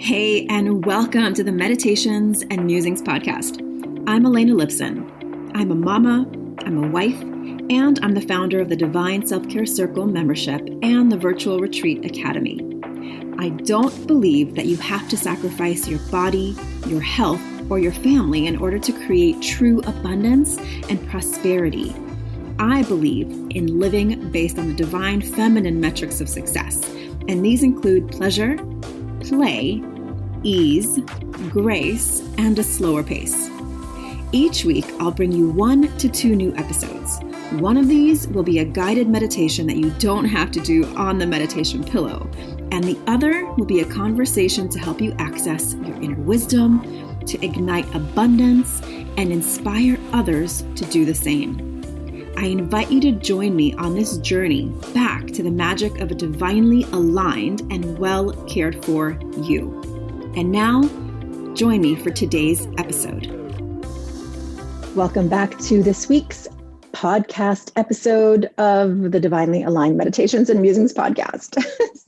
Hey, and welcome to the Meditations and Musings podcast. I'm Elena Lipson. I'm a mama, I'm a wife, and I'm the founder of the Divine Self-Care Circle membership and the Virtual Retreat Academy. I don't believe that you have to sacrifice your body, your health, or your family in order to create true abundance and prosperity. I believe in living based on the divine feminine metrics of success, and these include pleasure, play, ease, grace, and a slower pace. Each week, I'll bring you 1 to 2 new episodes. One of these will be a guided meditation that you don't have to do on the meditation pillow, and the other will be a conversation to help you access your inner wisdom, to ignite abundance, and inspire others to do the same. I invite you to join me on this journey back to the magic of a divinely aligned and well cared for you. And now, join me for today's episode. Welcome back to this week's podcast episode of the Divinely Aligned Meditations and Musings podcast.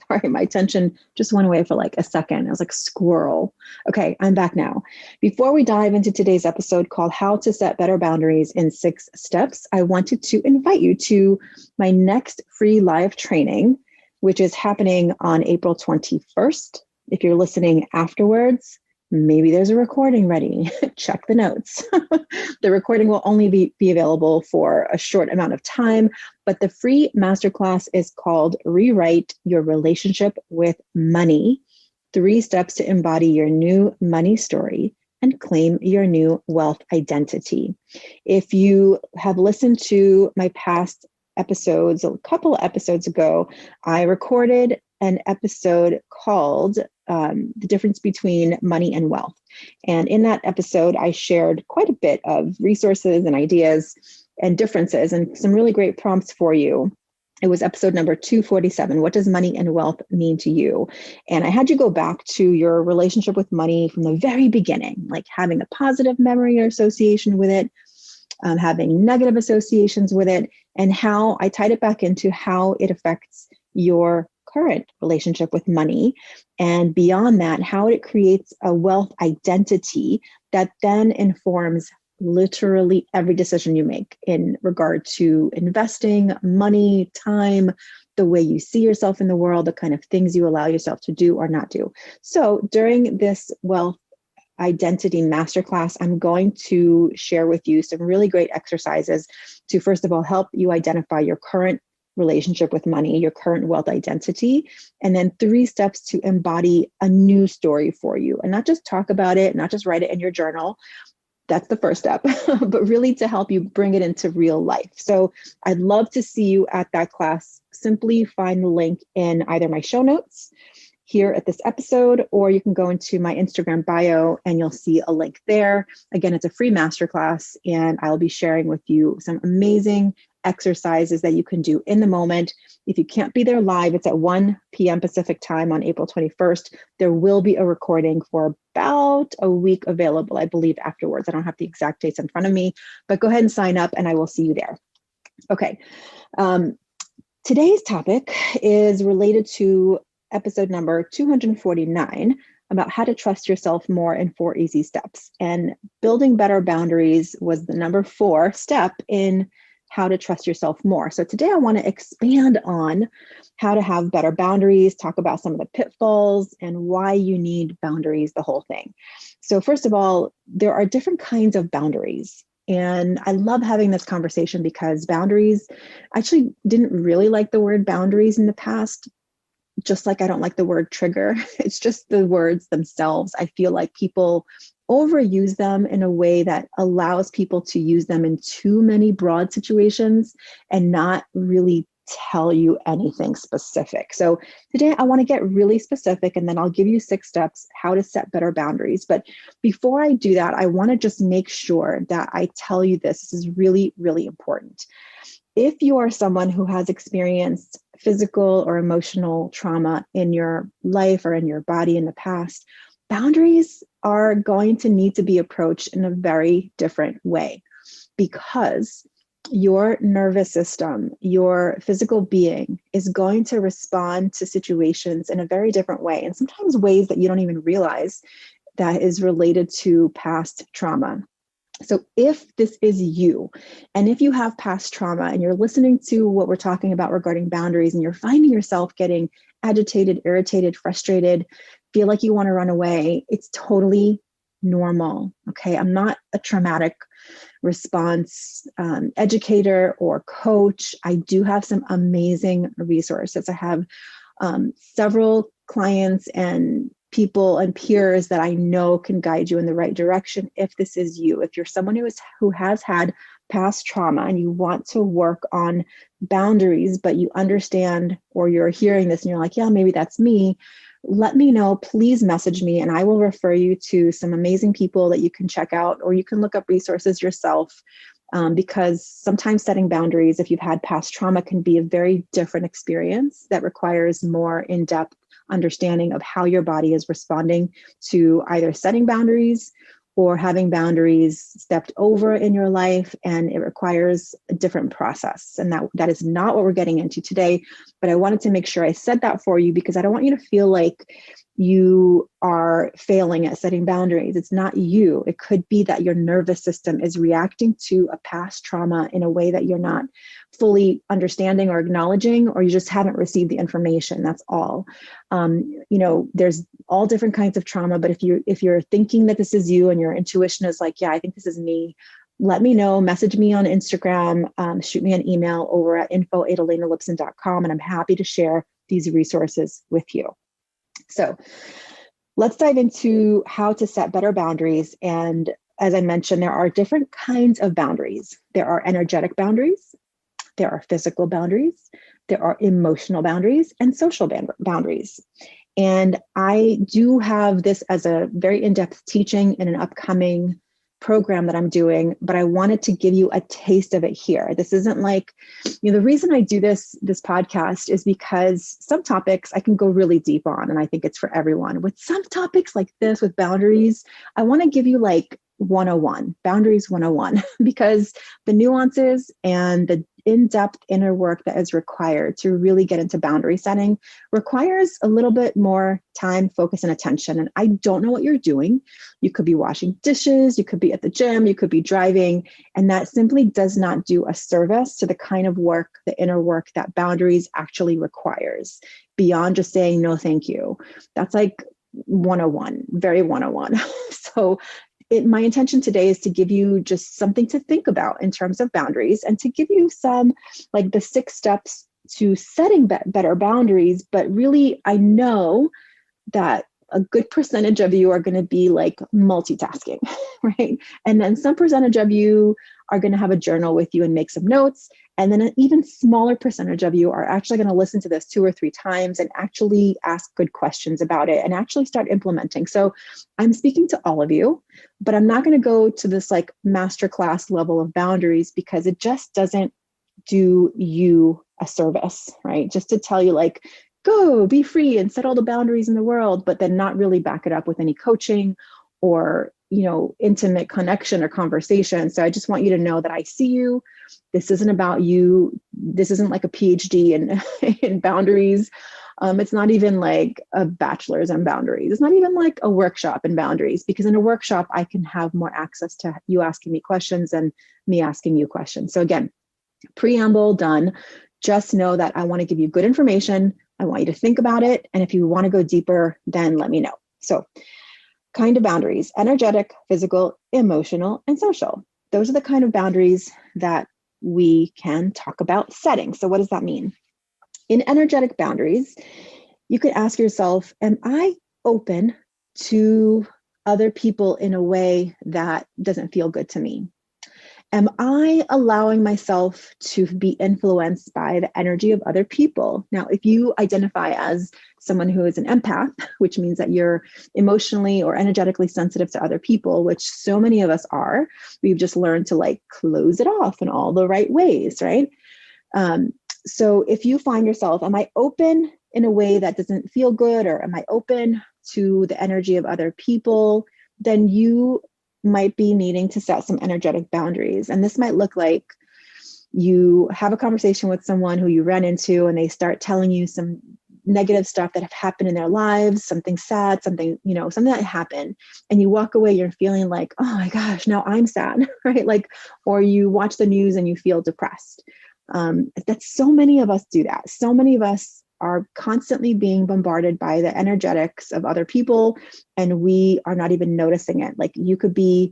Sorry, my attention just went away for like a second. I was like, squirrel. Okay, I'm back now. Before we dive into today's episode called How to Set Better Boundaries in 6 Steps, I wanted to invite you to my next free live training, which is happening on April 21st. If you're listening afterwards, maybe there's a recording ready. Check the notes. The recording will only be available for a short amount of time, but the free masterclass is called Rewrite Your Relationship with Money: 3 Steps to Embody Your New Money Story and Claim Your New Wealth Identity. If you have listened to my past episodes, a couple of episodes ago, I recorded an episode called The Difference Between Money and Wealth. And in that episode, I shared quite a bit of resources and ideas and differences and some really great prompts for you. It was episode number 247. What does money and wealth mean to you? And I had you go back to your relationship with money from the very beginning, like having a positive memory or association with it, having negative associations with it, and how I tied it back into how it affects your current relationship with money. And beyond that, how it creates a wealth identity that then informs literally every decision you make in regard to investing, money, time, the way you see yourself in the world, the kind of things you allow yourself to do or not do. So during this wealth identity masterclass, I'm going to share with you some really great exercises to, first of all, help you identify your current relationship with money, your current wealth identity, and then 3 steps to embody a new story for you. And not just talk about it, not just write it in your journal. That's the first step, but really to help you bring it into real life. So I'd love to see you at that class. Simply find the link in either my show notes here at this episode, or you can go into my Instagram bio and you'll see a link there. Again, it's a free masterclass, and I'll be sharing with you some amazing exercises that you can do in the moment. If you can't be there live, it's at 1 p.m. Pacific time on April 21st. There will be a recording for about a week available, I believe, afterwards. I don't have the exact dates in front of me, but go ahead and sign up and I will see you there. Okay. Today's topic is related to episode number 249 about how to trust yourself more in 4 easy steps. And building better boundaries was the number 4 step in how to trust yourself more. So today I want to expand on how to have better boundaries, talk about some of the pitfalls and why you need boundaries, the whole thing. So first of all, there are different kinds of boundaries. And I love having this conversation because boundaries, I actually didn't really like the word boundaries in the past, just like I don't like the word trigger. It's just the words themselves. I feel like people overuse them in a way that allows people to use them in too many broad situations and not really tell you anything specific. So today I want to get really specific, and then I'll give you 6 steps how to set better boundaries. But before I do that, I want to just make sure that I tell you this. This is really, really important. If you are someone who has experienced physical or emotional trauma in your life or in your body in the past, boundaries are going to need to be approached in a very different way, because your nervous system, your physical being is going to respond to situations in a very different way. And sometimes ways that you don't even realize that is related to past trauma. So if this is you, and if you have past trauma and you're listening to what we're talking about regarding boundaries and you're finding yourself getting agitated, irritated, frustrated, feel like you want to run away, it's totally normal. Okay. I'm not a traumatic response educator or coach. I do have some amazing resources. I have several clients and people and peers that I know can guide you in the right direction if this is you. If you're someone who has had past trauma and you want to work on boundaries, but you understand, or you're hearing this and you're like, yeah, maybe that's me, let me know. Please message me and I will refer you to some amazing people that you can check out, or you can look up resources yourself. Because sometimes setting boundaries, if you've had past trauma, can be a very different experience that requires more in-depth understanding of how your body is responding to either setting boundaries or having boundaries stepped over in your life. And it requires a different process. And that is not what we're getting into today. But I wanted to make sure I said that for you, because I don't want you to feel like you are failing at setting boundaries. It's not you. It could be that your nervous system is reacting to a past trauma in a way that you're not fully understanding or acknowledging, or you just haven't received the information. That's all. There's all different kinds of trauma, but if you're thinking that this is you and your intuition is like, yeah, I think this is me, let me know. Message me on Instagram, shoot me an email over at info@elainalipson.com, and I'm happy to share these resources with you. So let's dive into how to set better boundaries. And as I mentioned, there are different kinds of boundaries. There are energetic boundaries, there are physical boundaries, there are emotional boundaries, and social boundaries. And I do have this as a very in-depth teaching in an upcoming program that I'm doing, but I wanted to give you a taste of it here. This isn't like, the reason I do this podcast is because some topics I can go really deep on, and I think it's for everyone. With some topics like this, with boundaries, I want to give you like 101, boundaries 101, because the nuances and the in-depth inner work that is required to really get into boundary setting requires a little bit more time, focus, and attention. And I don't know what you're doing. You could be washing dishes, you could be at the gym, you could be driving, and that simply does not do a service to the kind of work, the inner work that boundaries actually requires, beyond just saying no, thank you. That's like 101, very 101. So my intention today is to give you just something to think about in terms of boundaries, and to give you some, like, the 6 steps to setting better boundaries. But really, I know that a good percentage of you are going to be like multitasking, right? And then some percentage of you are going to have a journal with you and make some notes. And then an even smaller percentage of you are actually going to listen to this 2 or 3 times and actually ask good questions about it and actually start implementing. So I'm speaking to all of you, but I'm not going to go to this like masterclass level of boundaries, because it just doesn't do you a service, right? Just to tell you like, go be free and set all the boundaries in the world, but then not really back it up with any coaching or, intimate connection or conversation. So I just want you to know that I see you. This isn't about you. This isn't like a PhD in boundaries. It's not even like a bachelor's in boundaries. It's not even like a workshop in boundaries, because in a workshop, I can have more access to you asking me questions and me asking you questions. So again, preamble done. Just know that I want to give you good information. I want you to think about it. And if you want to go deeper, then let me know. So kind of boundaries: energetic, physical, emotional, and social. Those are the kind of boundaries that we can talk about setting. So what does that mean? In energetic boundaries, you could ask yourself, am I open to other people in a way that doesn't feel good to me? Am I allowing myself to be influenced by the energy of other people? Now, if you identify as someone who is an empath, which means that you're emotionally or energetically sensitive to other people, which so many of us are, we've just learned to like close it off in all the right ways, right? So if you find yourself, am I open in a way that doesn't feel good, or am I open to the energy of other people, then you might be needing to set some energetic boundaries. And this might look like you have a conversation with someone who you ran into and they start telling you some negative stuff that have happened in their lives, something sad, something, something that happened, and you walk away, you're feeling like, oh my gosh, now I'm sad, right? Like, or you watch the news and you feel depressed. That's so many of us do that. So many of us are constantly being bombarded by the energetics of other people, and we are not even noticing it. Like, you could be,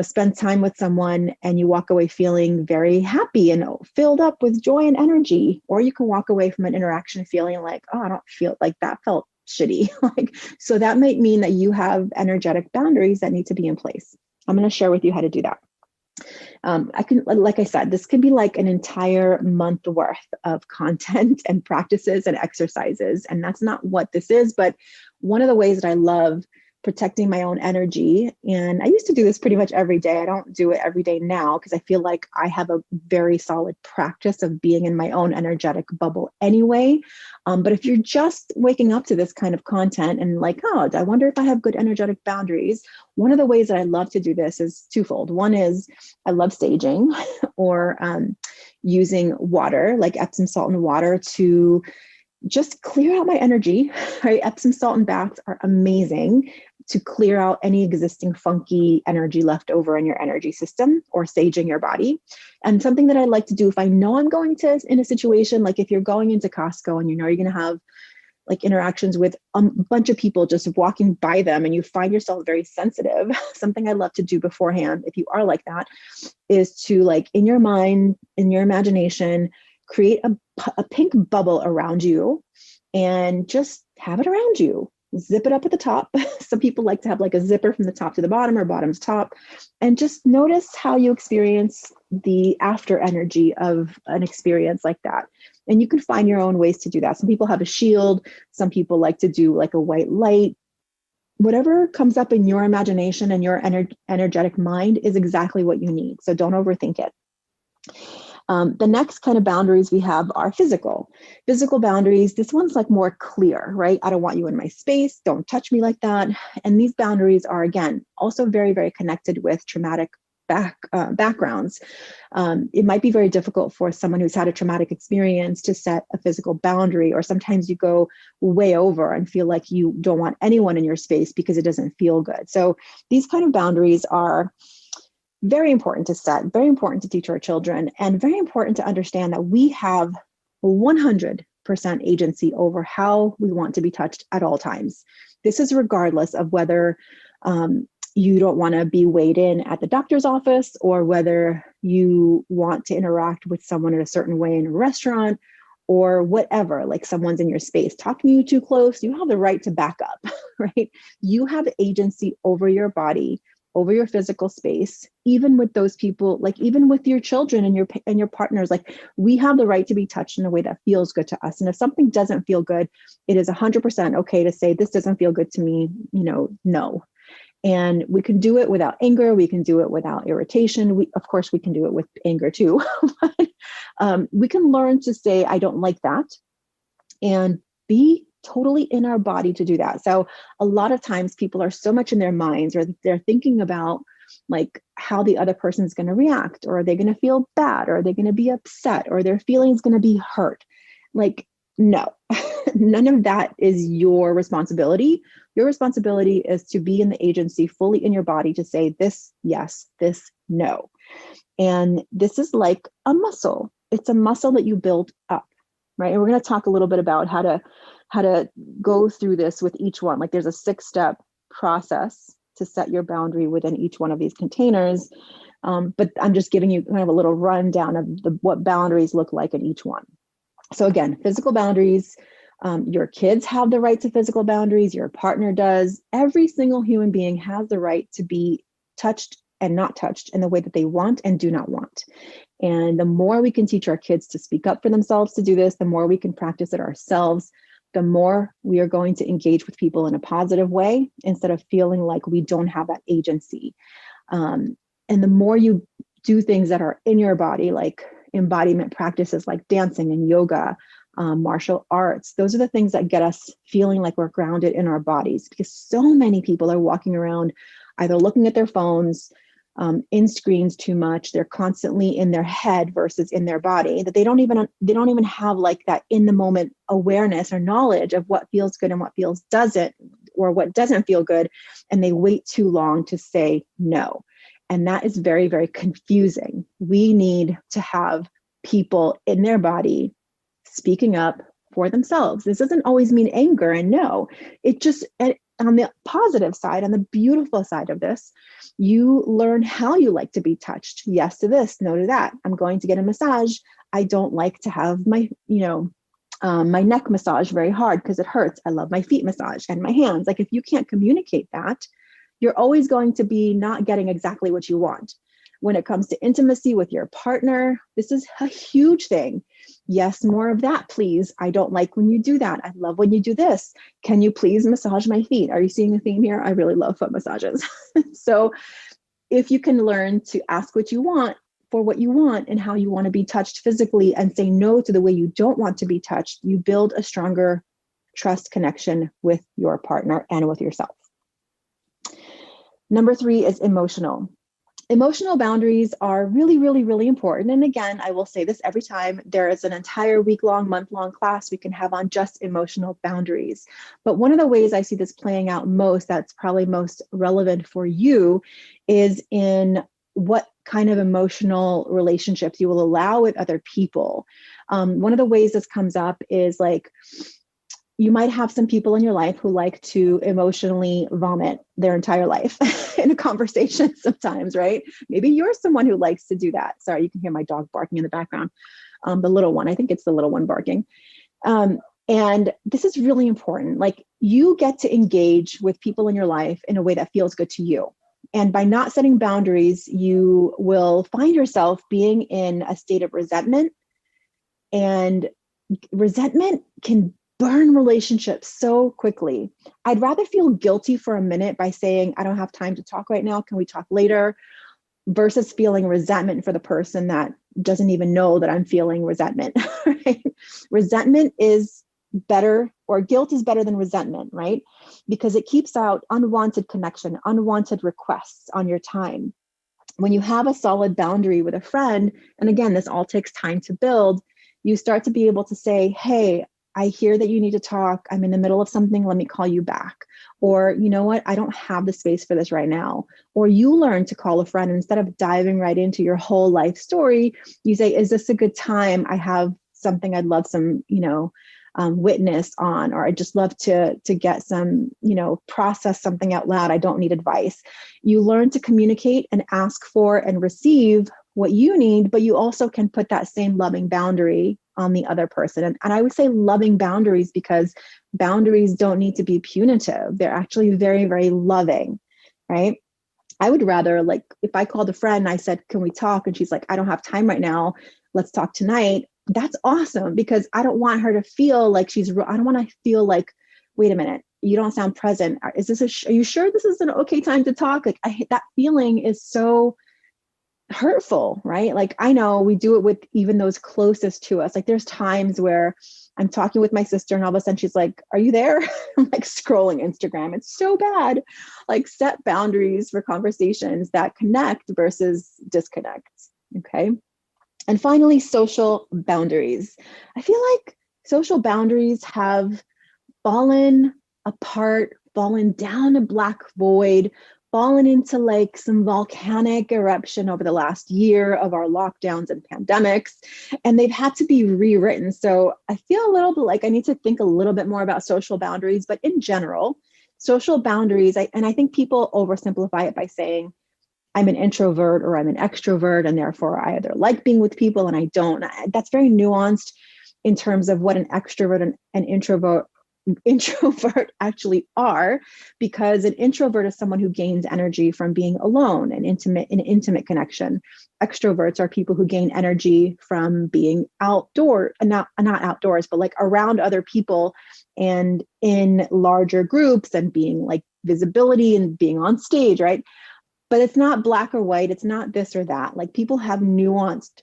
spend time with someone and you walk away feeling very happy and filled up with joy and energy. Or you can walk away from an interaction feeling like, oh, I don't feel like that felt shitty. So that might mean that you have energetic boundaries that need to be in place. I'm going to share with you how to do that. Like I said, this could be like an entire month worth of content and practices and exercises. And that's not what this is, but one of the ways that I love protecting my own energy. And I used to do this pretty much every day. I don't do it every day now because I feel like I have a very solid practice of being in my own energetic bubble anyway. But if you're just waking up to this kind of content and like, oh, I wonder if I have good energetic boundaries, one of the ways that I love to do this is twofold. One is I love saging or using water, like Epsom salt and water, to just clear out my energy, right? Epsom salt and baths are amazing to clear out any existing funky energy left over in your energy system, or saging your body. And something that I like to do if I know I'm going to, in a situation, like if you're going into Costco and you're going to have like interactions with a bunch of people just walking by them and you find yourself very sensitive, something I love to do beforehand, if you are like that, is to, like, in your mind, in your imagination, create a pink bubble around you and just have it around you. Zip it up at the top. Some people like to have like a zipper from the top to the bottom or bottom to top, and just notice how you experience the after energy of an experience like that. And you can find your own ways to do that. Some people have a shield. Some people like to do like a white light. Whatever comes up in your imagination and your energetic mind is exactly what you need. So don't overthink it. The next kind of boundaries we have are physical boundaries. This one's like more clear, right? I don't want you in my space. Don't touch me like that. And these boundaries are, again, also very, very connected with traumatic backgrounds. It might be very difficult for someone who's had a traumatic experience to set a physical boundary, or sometimes you go way over and feel like you don't want anyone in your space because it doesn't feel good. So these kind of boundaries are very important to set, very important to teach our children, and very important to understand that we have 100% agency over how we want to be touched at all times. This is regardless of whether you don't want to be weighed in at the doctor's office, or whether you want to interact with someone in a certain way in a restaurant, or whatever, like someone's in your space talking to you too close. You have the right to back up, right? You have agency over your body, over your physical space, even with those people, like even with your children and your partners. Like, we have the right to be touched in a way that feels good to us. And if something doesn't feel good, it is 100% okay to say, this doesn't feel good to me, no. And we can do it without anger. We can do it without irritation. Of course, we can do it with anger too. But we can learn to say, I don't like that, and be totally in our body to do that. So a lot of times people are so much in their minds, or they're thinking about like how the other person's going to react, or are they going to feel bad, or are they going to be upset, or their feelings going to be hurt. Like, no, none of that is your responsibility. Your responsibility is to be in the agency, fully in your body, to say this, yes, this, no. And this is like a muscle. It's a muscle that you build up, right? And we're going to talk a little bit about how to go through this with each one. Like, there's a 6-step process to set your boundary within each one of these containers. But I'm just giving you kind of a little rundown of what boundaries look like in each one. So again, physical boundaries, your kids have the right to physical boundaries. Your partner does. Every single human being has the right to be touched and not touched in the way that they want and do not want. And the more we can teach our kids to speak up for themselves to do this, the more we can practice it ourselves, the more we are going to engage with people in a positive way, instead of feeling like we don't have that agency. And the more you do things that are in your body, like embodiment practices like dancing and yoga, martial arts, those are the things that get us feeling like we're grounded in our bodies, because so many people are walking around either looking at their phones, in screens too much. They're constantly in their head versus in their body, that they don't even have like that in the moment awareness or knowledge of what feels good and what feels doesn't, or what doesn't feel good. And they wait too long to say no. And that is very, very confusing. We need to have people in their body speaking up for themselves. This doesn't always mean anger and no. It just, on the positive side, on the beautiful side of this, you learn how you like to be touched. Yes to this, no to that. I'm going to get a massage. I don't like to have my, my neck massage very hard because it hurts. I love my feet massage and my hands. Like if you can't communicate that, you're always going to be not getting exactly what you want. When it comes to intimacy with your partner, this is a huge thing. Yes, more of that, please. I don't like when you do that. I love when you do this. Can you please massage my feet? Are you seeing a theme here? I really love foot massages. So if you can learn to ask what you want for what you want and how you want to be touched physically, and say no to the way you don't want to be touched, you build a stronger trust connection with your partner and with yourself. Number 3 is emotional. Emotional boundaries are really, really, really important. And again, I will say this every time. There is an entire week-long, month-long class we can have on just emotional boundaries. But one of the ways I see this playing out most, that's probably most relevant for you, is in what kind of emotional relationships you will allow with other people. One of the ways this comes up is like, you might have some people in your life who like to emotionally vomit their entire life in a conversation sometimes, right? Maybe you're someone who likes to do that. Sorry, you can hear my dog barking in the background. The little one, I think it's the little one barking. And this is really important. Like, you get to engage with people in your life in a way that feels good to you. And by not setting boundaries, you will find yourself being in a state of resentment, and resentment can burn relationships so quickly. I'd rather feel guilty for a minute by saying, I don't have time to talk right now. Can we talk later? Versus feeling resentment for the person that doesn't even know that I'm feeling resentment. Right? Resentment is better, or guilt is better than resentment, right? Because it keeps out unwanted connection, unwanted requests on your time. When you have a solid boundary with a friend, and again, this all takes time to build, you start to be able to say, hey, I hear that you need to talk. I'm in the middle of something. Let me call you back. Or, you know what? I don't have the space for this right now. Or you learn to call a friend, instead of diving right into your whole life story. You say, is this a good time? I have something I'd love some, witness on, or I'd just love to get some, process something out loud. I don't need advice. You learn to communicate and ask for and receive what you need, but you also can put that same loving boundary on the other person. And I would say loving boundaries, because boundaries don't need to be punitive. They're actually very, very loving, right? I would rather, like, if I called a friend and I said, can we talk? And she's like, I don't have time right now. Let's talk tonight. That's awesome, because I don't want her to feel like I don't want to feel like, wait a minute, you don't sound present. Are you sure this is an okay time to talk? Like, that feeling is so hurtful, right? Like, I know we do it with even those closest to us. Like, there's times where I'm talking with my sister and all of a sudden she's like, are you there? I'm like scrolling Instagram. It's so bad. Like, set boundaries for conversations that connect versus disconnect. Okay. And finally, social boundaries. I feel like social boundaries have fallen apart, fallen down a black void, fallen into like some volcanic eruption over the last year of our lockdowns and pandemics, and they've had to be rewritten. So I feel a little bit like I need to think a little bit more about social boundaries, but in general, social boundaries, I think people oversimplify it by saying, I'm an introvert or I'm an extrovert, and therefore I either like being with people and I don't. That's very nuanced in terms of what an extrovert and an introvert actually are, because an introvert is someone who gains energy from being alone and in intimate connection. Extroverts are people who gain energy from being outdoor, not outdoors, but like around other people and in larger groups and being like visibility and being on stage, right? But it's not black or white. It's not this or that. Like, people have nuanced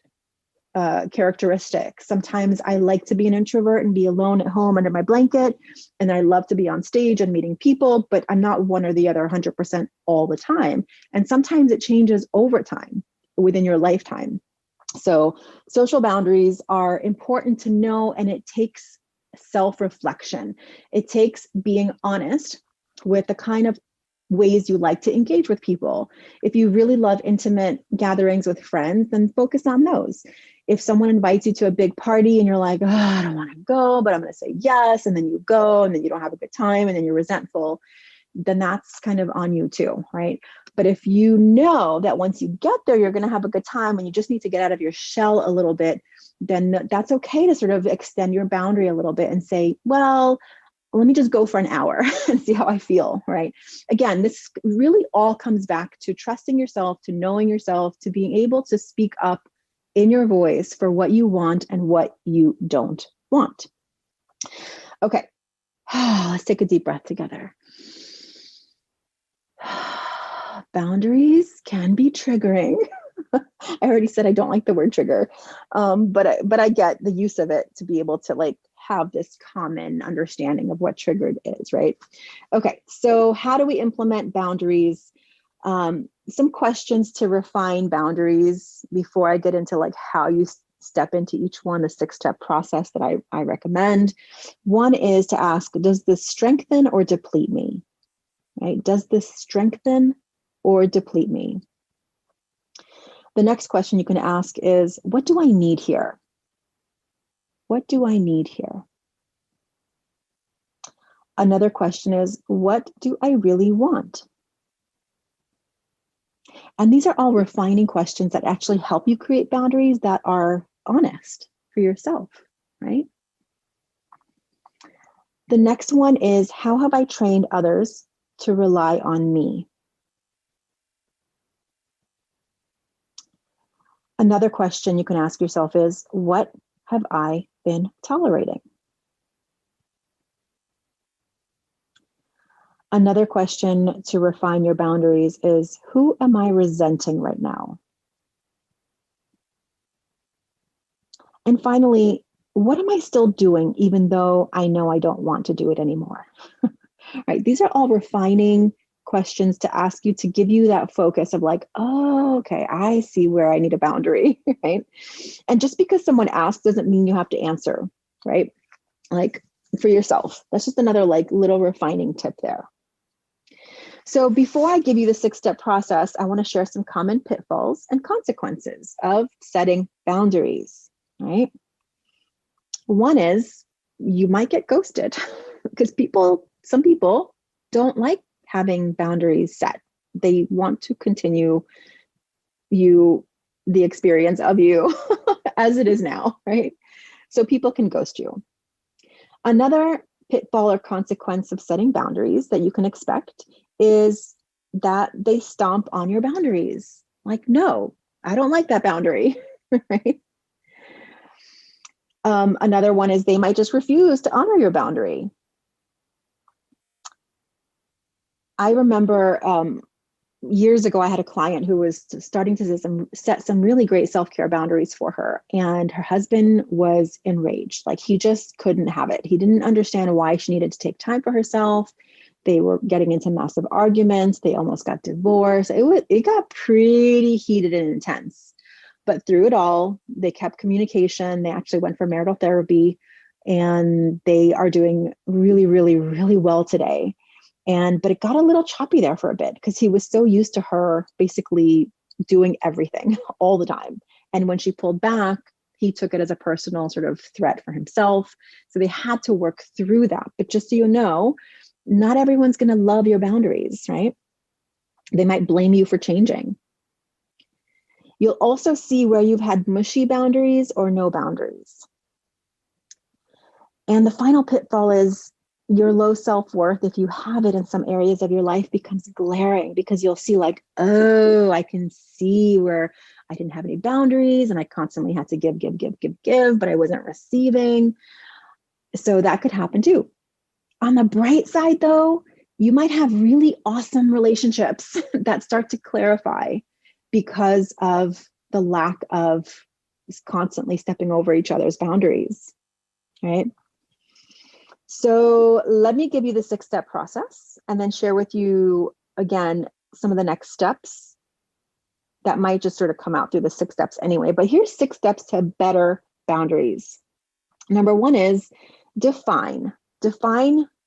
characteristics. Sometimes I like to be an introvert and be alone at home under my blanket. And I love to be on stage and meeting people, but I'm not one or the other 100% all the time. And sometimes it changes over time within your lifetime. So social boundaries are important to know, and it takes self-reflection. It takes being honest with the kind of ways you like to engage with people. If you really love intimate gatherings with friends, then focus on those. If someone invites you to a big party and you're like, oh, I don't want to go, but I'm going to say yes, and then you go and then you don't have a good time and then you're resentful, then that's kind of on you too, right? But if you know that once you get there, you're going to have a good time and you just need to get out of your shell a little bit, then that's okay to sort of extend your boundary a little bit and say, well, let me just go for an hour and see how I feel, right? Again, this really all comes back to trusting yourself, to knowing yourself, to being able to speak up in your voice for what you want and what you don't want. Okay, let's take a deep breath together. Boundaries can be triggering. I already said I don't like the word trigger, but I get the use of it to be able to like have this common understanding of what triggered is, right? Okay, so how do we implement boundaries? Some questions to refine boundaries before I get into like how you step into each one, the 6-step process that I recommend. One is to ask, does this strengthen or deplete me? Right? Does this strengthen or deplete me? The next question you can ask is, what do I need here? What do I need here? Another question is, what do I really want? And these are all refining questions that actually help you create boundaries that are honest for yourself, right? The next one is, how have I trained others to rely on me? Another question you can ask yourself is, what have I been tolerating? Another question to refine your boundaries is, who am I resenting right now? And finally, what am I still doing even though I know I don't want to do it anymore? Right? These are all refining questions to ask you, to give you that focus of like, oh, okay, I see where I need a boundary, right? And just because someone asks doesn't mean you have to answer, right? Like for yourself. That's just another like little refining tip there. So before I give you the 6-step process, I want to share some common pitfalls and consequences of setting boundaries, right? One is you might get ghosted because some people don't like having boundaries set. They want to continue the experience of you as it is now, right? So people can ghost you. Another pitfall or consequence of setting boundaries that you can expect is that they stomp on your boundaries. Like, no, I don't like that boundary, right? Another one is they might just refuse to honor your boundary. I remember years ago, I had a client who was starting to set some really great self-care boundaries for her. And her husband was enraged. Like he just couldn't have it. He didn't understand why she needed to take time for herself. They were getting into massive arguments. They almost got divorced. It got pretty heated and intense. But through it all, they kept communication. They actually went for marital therapy, and they are doing really, really, really well today. But it got a little choppy there for a bit because he was so used to her basically doing everything all the time. And when she pulled back, he took it as a personal sort of threat for himself. So they had to work through that. But just so you know, not everyone's going to love your boundaries, right? They might blame you for changing. You'll also see where you've had mushy boundaries or no boundaries. And the final pitfall is your low self-worth, if you have it in some areas of your life, becomes glaring because you'll see like, oh, I can see where I didn't have any boundaries and I constantly had to give, but I wasn't receiving. So that could happen too. On the bright side though, you might have really awesome relationships that start to clarify because of the lack of constantly stepping over each other's boundaries, right? So let me give you the 6-step process and then share with you again some of the next steps that might just sort of come out through the 6 steps anyway. But here's 6 steps to better boundaries. Number 1 is define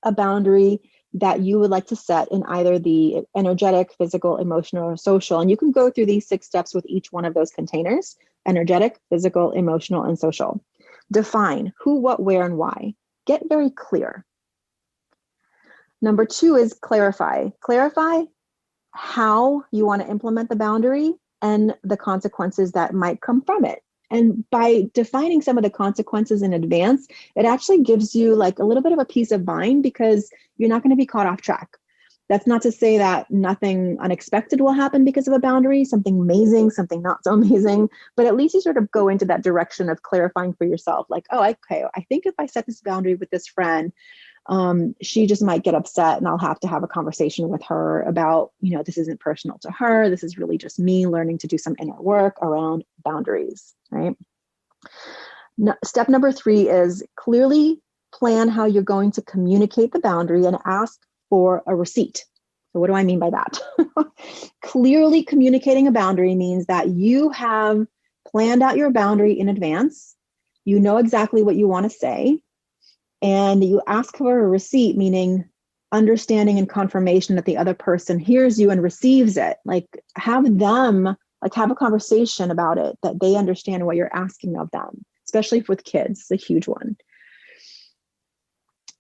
a boundary that you would like to set in either the energetic, physical, emotional, or social. And you can go through these 6 steps with each one of those containers: energetic, physical, emotional, and social. Define who, what, where, and why. Get very clear. Number 2 is clarify. Clarify how you want to implement the boundary and the consequences that might come from it. And by defining some of the consequences in advance, it actually gives you like a little bit of a peace of mind because you're not going to be caught off track. That's not to say that nothing unexpected will happen because of a boundary, something amazing, something not so amazing, but at least you sort of go into that direction of clarifying for yourself, like, oh, okay, I think if I set this boundary with this friend, she just might get upset and I'll have to have a conversation with her about, this isn't personal to her. This is really just me learning to do some inner work around boundaries, right? Step number 3 is clearly plan how you're going to communicate the boundary and ask for a receipt. So what do I mean by that? Clearly communicating a boundary means that you have planned out your boundary in advance. You know exactly what you want to say. And you ask for a receipt, meaning understanding and confirmation that the other person hears you and receives it. Like have a conversation about it, that they understand what you're asking of them, especially with kids. It's a huge one.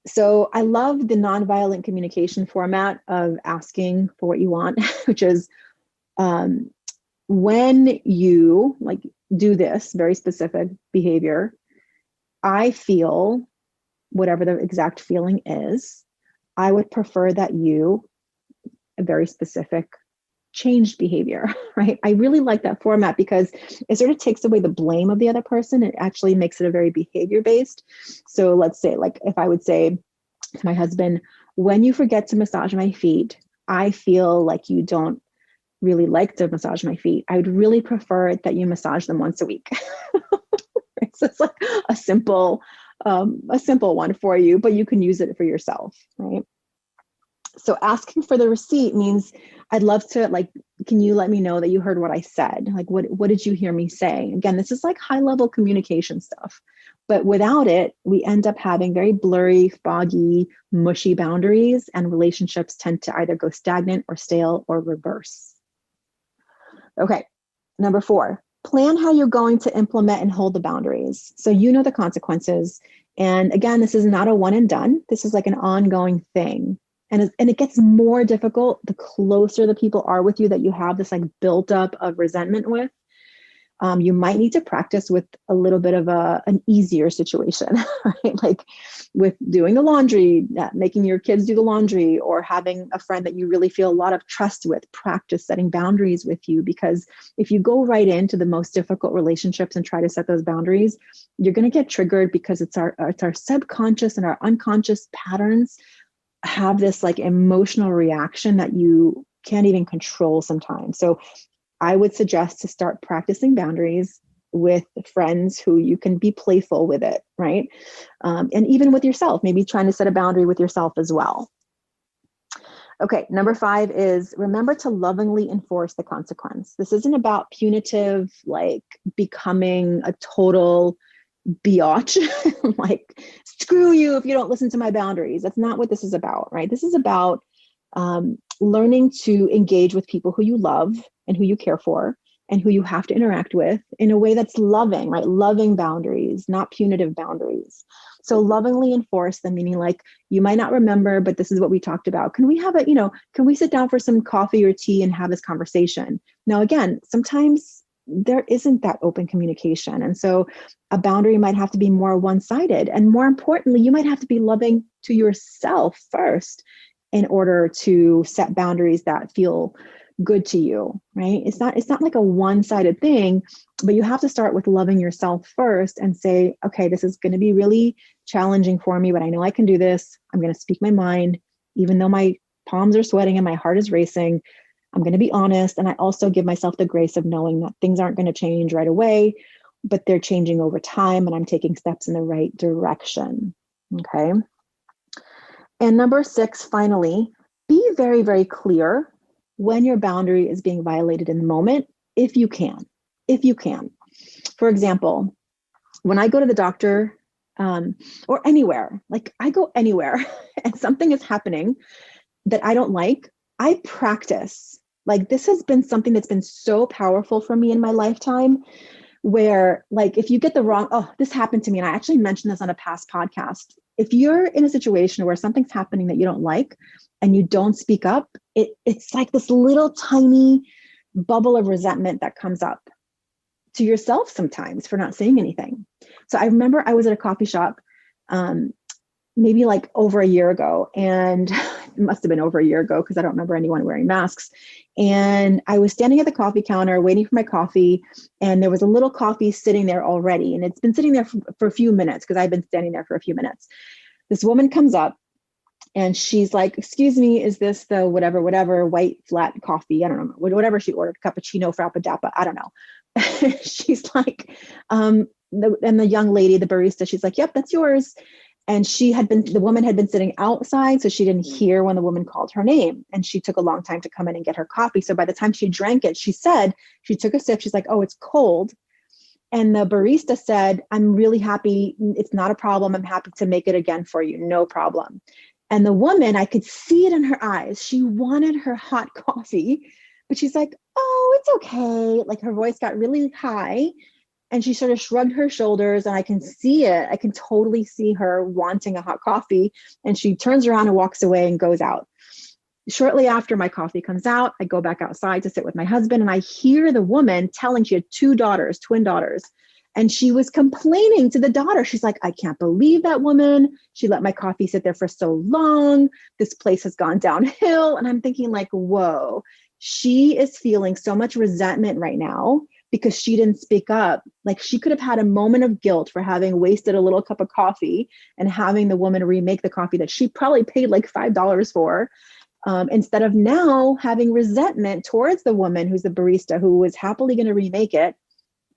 So I love the nonviolent communication format of asking for what you want, which is when you do this very specific behavior, I feel whatever the exact feeling is, I would prefer that a very specific changed behavior, right? I really like that format because it sort of takes away the blame of the other person. It actually makes it a very behavior based. So let's say, if I would say to my husband, when you forget to massage my feet, I feel like you don't really like to massage my feet. I would really prefer that you massage them once a week. So it's like a simple one for you, but you can use it for yourself, right? So asking for the receipt means I'd love to, can you let me know that you heard what I said? What did you hear me say? Again, this is like high level communication stuff, but without it, we end up having very blurry, foggy, mushy boundaries, and relationships tend to either go stagnant or stale or reverse. Okay, number 4. Plan how you're going to implement and hold the boundaries. So you know the consequences. And again, this is not a one and done. This is like an ongoing thing. And it gets more difficult the closer the people are with you that you have this built up of resentment with. You might need to practice with a little bit of an easier situation, right? Like with doing the laundry, making your kids do the laundry, or having a friend that you really feel a lot of trust with, practice setting boundaries with you. Because if you go right into the most difficult relationships and try to set those boundaries, you're going to get triggered because it's our subconscious and our unconscious patterns have this emotional reaction that you can't even control sometimes. So I would suggest to start practicing boundaries with friends who you can be playful with it, right? And even with yourself, maybe trying to set a boundary with yourself as well. Okay, number 5 is remember to lovingly enforce the consequence. This isn't about punitive, becoming a total biatch, screw you if you don't listen to my boundaries. That's not what this is about, right? This is about learning to engage with people who you love and who you care for and who you have to interact with in a way that's loving, right? Loving boundaries, not punitive boundaries. So lovingly enforce them, meaning you might not remember, but this is what we talked about. Can we have can we sit down for some coffee or tea and have this conversation? Now, again, sometimes there isn't that open communication. And so a boundary might have to be more one-sided. And more importantly, you might have to be loving to yourself first in order to set boundaries that feel good to you, right? It's not like a one-sided thing, but you have to start with loving yourself first and say, okay, this is going to be really challenging for me, but I know I can do this. I'm going to speak my mind, even though my palms are sweating and my heart is racing. I'm going to be honest. And I also give myself the grace of knowing that things aren't going to change right away, but they're changing over time and I'm taking steps in the right direction. Okay. And number 6, finally, be very, very clear when your boundary is being violated in the moment, if you can. If you can. For example, when I go to the doctor or anywhere, like I go anywhere and something is happening that I don't like, I practice. Like this has been something that's been so powerful for me in my lifetime where like if you get the wrong, oh, this happened to me. And I actually mentioned this on a past podcast. If you're in a situation where something's happening that you don't like and you don't speak up, it's like this little tiny bubble of resentment that comes up to yourself sometimes for not saying anything. So I remember I was at a coffee shop maybe like over a year ago, and it must have been over a year ago because I don't remember anyone wearing masks. And I was standing at the coffee counter waiting for my coffee, and there was a little coffee sitting there already. And it's been sitting there for a few minutes because I've been standing there for a few minutes. This woman comes up and she's like, excuse me, is this the whatever, white flat coffee? I don't know, whatever she ordered, cappuccino, frappadappa, I don't know. She's like, and the young lady, the barista, she's like, yep, that's yours. And the woman had been sitting outside, so she didn't hear when the woman called her name. And she took a long time to come in and get her coffee. So by the time she drank it, she said, she took a sip. She's like, oh, it's cold. And the barista said, I'm really happy. It's not a problem. I'm happy to make it again for you. No problem. And the woman, I could see it in her eyes. She wanted her hot coffee, but she's like, oh, it's okay. Like her voice got really high. And she sort of shrugged her shoulders, and I can see it. I can totally see her wanting a hot coffee. And she turns around and walks away and goes out. Shortly after my coffee comes out, I go back outside to sit with my husband, and I hear the woman telling, she had 2 daughters, twin daughters. And she was complaining to the daughter. She's like, I can't believe that woman. She let my coffee sit there for so long. This place has gone downhill. And I'm thinking like, whoa, she is feeling so much resentment right now because she didn't speak up. Like she could have had a moment of guilt for having wasted a little cup of coffee and having the woman remake the coffee that she probably paid like $5 for, instead of now having resentment towards the woman who's the barista who was happily going to remake it,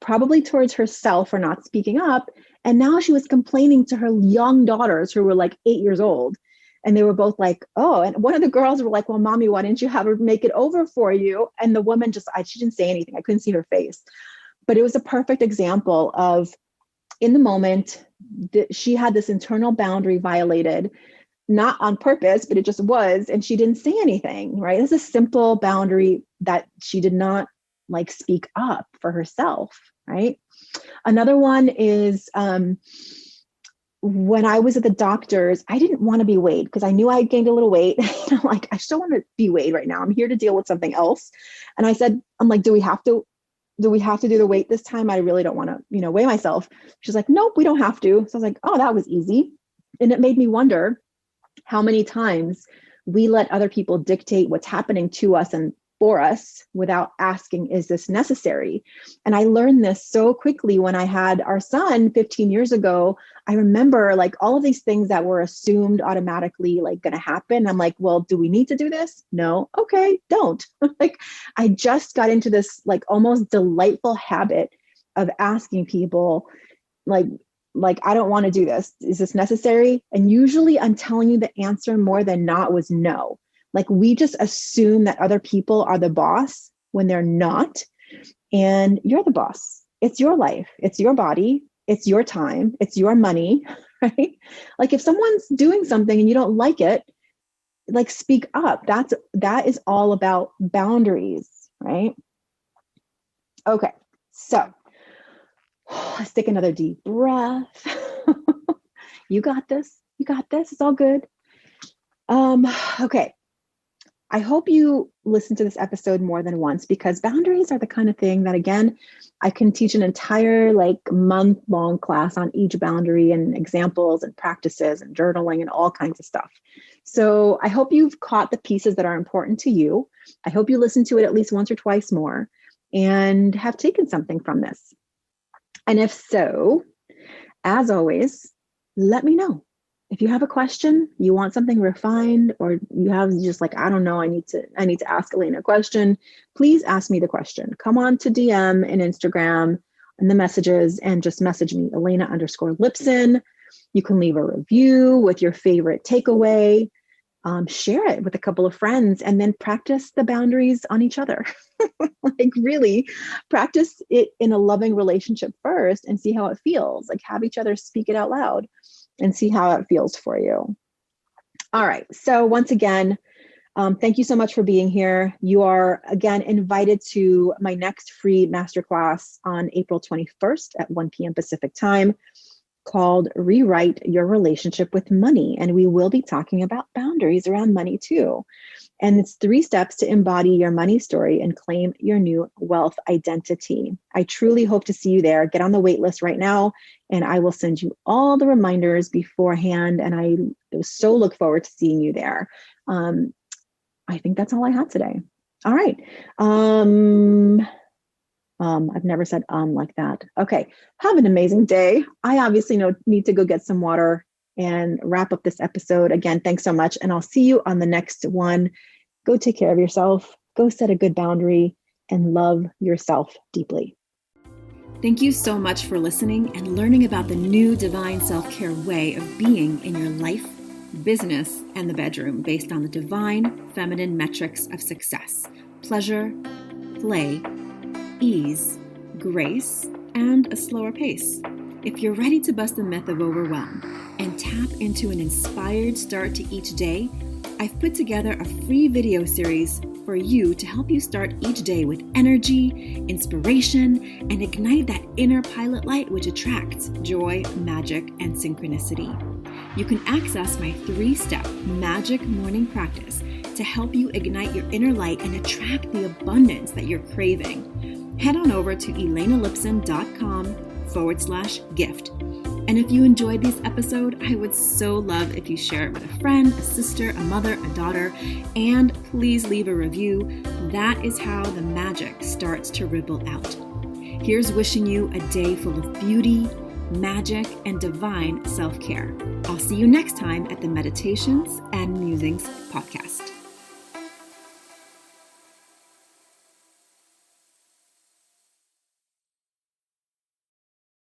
probably towards herself for not speaking up. And now she was complaining to her young daughters who were like 8 years old. And they were both like, oh, and one of the girls were like, well, mommy, why didn't you have her make it over for you? And the woman she didn't say anything. I couldn't see her face, but it was a perfect example of in the moment that she had this internal boundary violated, not on purpose, but it just was. And she didn't say anything, right? It's a simple boundary that she did not like speak up for herself, right? Another one is, when I was at the doctor's, I didn't want to be weighed because I knew I gained a little weight. I'm like, I still want to be weighed right now. I'm here to deal with something else. And I said, I'm like, do we have to do the weight this time? I really don't want to, weigh myself. She's like, nope, we don't have to. So I was like, oh, that was easy. And it made me wonder how many times we let other people dictate what's happening to us and for us without asking, is this necessary? And I learned this so quickly when I had our son 15 years ago. I remember like all of these things that were assumed automatically like going to happen. I'm like, well, do we need to do this? No. Okay, don't. Like I just got into this like almost delightful habit of asking people like, I don't want to do this. Is this necessary? And usually I'm telling you the answer more than not was no. Like we just assume that other people are the boss when they're not. And you're the boss. It's your life. It's your body. It's your time. It's your money, right? Like if someone's doing something and you don't like it, like speak up. That is all about boundaries, right? Okay. So let's take another deep breath. You got this. You got this. It's all good. Okay. I hope you listen to this episode more than once because boundaries are the kind of thing that, again, I can teach an entire like month-long class on each boundary and examples and practices and journaling and all kinds of stuff. So I hope you've caught the pieces that are important to you. I hope you listen to it at least once or twice more and have taken something from this. And if so, as always, let me know. If you have a question, you want something refined, or you have just like, I don't know, I need to ask Elena a question, please ask me the question. Come on to DM and Instagram in the messages and just message me, Elena_Lipson. You can leave a review with your favorite takeaway. Share it with a couple of friends and then practice the boundaries on each other. Like really practice it in a loving relationship first and see how it feels. Like have each other speak it out loud and see how it feels for you. All right. So once again, thank you so much for being here. You are again invited to my next free masterclass on April 21st at 1 p.m. Pacific time, called Rewrite Your Relationship with Money. And we will be talking about boundaries around money too. And it's 3 steps to embody your money story and claim your new wealth identity. I truly hope to see you there. Get on the wait list right now, and I will send you all the reminders beforehand. And I so look forward to seeing you there. I think that's all I had today. All right. I've never said like that. Okay. Have an amazing day. I obviously need to go get some water and wrap up this episode. Again, thanks so much. And I'll see you on the next one. Go take care of yourself. Go set a good boundary and love yourself deeply. Thank you so much for listening and learning about the new divine self-care way of being in your life, business, and the bedroom based on the divine feminine metrics of success: pleasure, play, ease, grace, and a slower pace. If you're ready to bust the myth of overwhelm and tap into an inspired start to each day, I've put together a free video series for you to help you start each day with energy, inspiration, and ignite that inner pilot light which attracts joy, magic, and synchronicity. You can access my 3-step magic morning practice to help you ignite your inner light and attract the abundance that you're craving. Head on over to elenalipson.com/gift. And if you enjoyed this episode, I would so love if you share it with a friend, a sister, a mother, a daughter, and please leave a review. That is how the magic starts to ripple out. Here's wishing you a day full of beauty, magic, and divine self-care. I'll see you next time at the Meditations and Musings podcast.